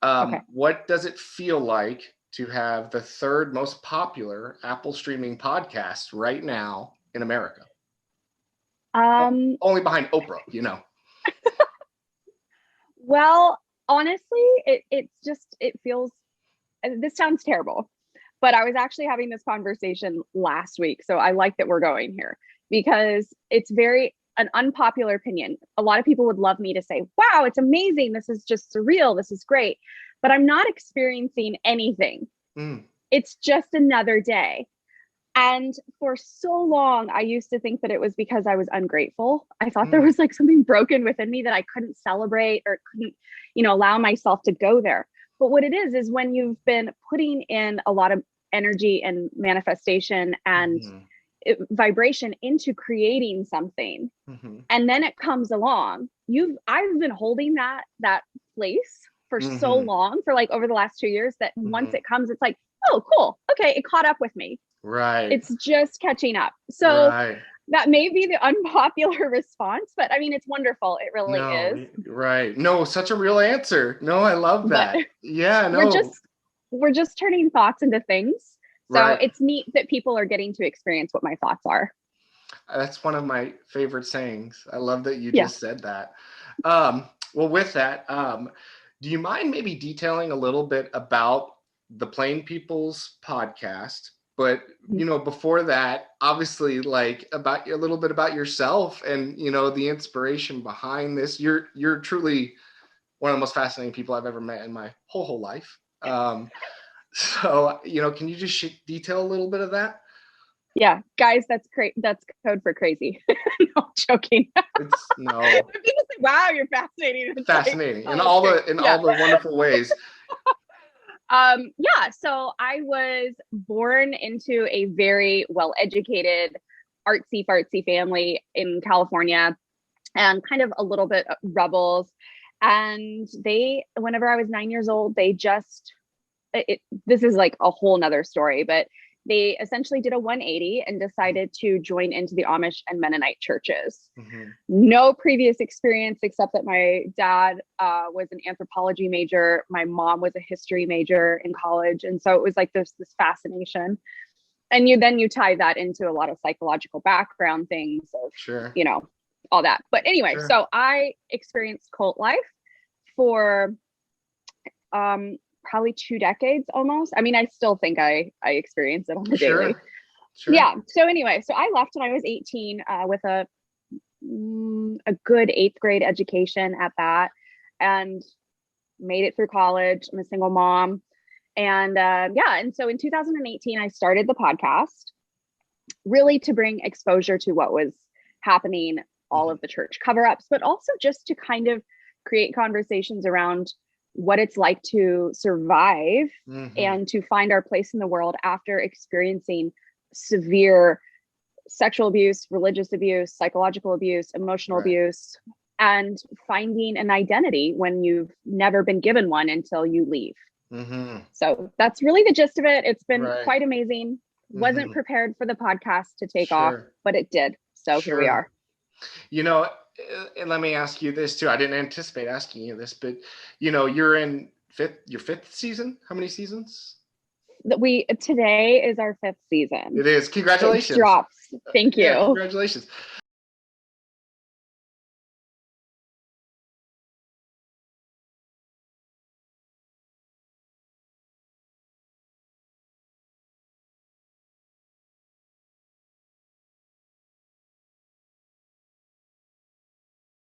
Okay. What does it feel like to have the third most popular Apple streaming podcast right now in America? Only behind Oprah, you know. Well, honestly, it feels, this sounds terrible, but I was actually having this conversation last week. So I like that we're going here because it's an unpopular opinion. A lot of people would love me to say, wow, it's amazing. This is just surreal. This is great. But I'm not experiencing anything. It's just another day. And for so long, I used to think that it was because I was ungrateful. I thought there was like something broken within me that I couldn't celebrate or couldn't, allow myself to go there. But what it is when you've been putting in a lot of energy and manifestation and vibration into creating something, and then it comes along, I've been holding that place for so long, for like over the last 2 years, that once it comes, it's like, oh, cool. Okay. It caught up with me. Right. It's just catching up. So that may be the unpopular response, but I mean, it's wonderful. It really is. Right. No, such a real answer. No, I love that. Yeah, no. We're just turning thoughts into things. So it's neat that people are getting to experience what my thoughts are. That's one of my favorite sayings. I love that you just said that. Well, with that, do you mind maybe detailing a little bit about the Plain People's podcast? But, before that, obviously, like a little bit about yourself and, the inspiration behind this. You're truly one of the most fascinating people I've ever met in my whole life. So, can you just detail a little bit of that? Yeah, guys, that's that's code for crazy. No, I'm joking. No. People say, wow, you're fascinating. It's fascinating like, in all the wonderful ways. So I was born into a very well-educated, artsy fartsy family in California, and kind of a little bit rebels. And whenever I was 9 years old, this is like a whole nother story, but they essentially did a 180 and decided to join into the Amish and Mennonite churches. No previous experience, except that my dad was an anthropology major. My mom was a history major in college. And so it was like this fascination. And you tie that into a lot of psychological background things of, all that. But anyway, so I experienced cult life for probably 2 decades almost. I mean, I still think I experience it on the daily. Yeah. So anyway, so I left when I was 18 with a good 8th grade education at that, and made it through college. I'm a single mom. And and so in 2018, I started the podcast really to bring exposure to what was happening, all of the church cover-ups, but also just to kind of create conversations around what it's like to survive and to find our place in the world after experiencing severe sexual abuse, religious abuse, psychological abuse, emotional abuse, and finding an identity when you've never been given one until you leave. So that's really the gist of it. It's been quite amazing. Wasn't prepared for the podcast to take off, but it did. So here we are. And let me ask you this too. I didn't anticipate asking you this, but you're in your 5th season. How many seasons? Today is our 5th season. It is. Congratulations. It drops. Thank you. Yeah, congratulations.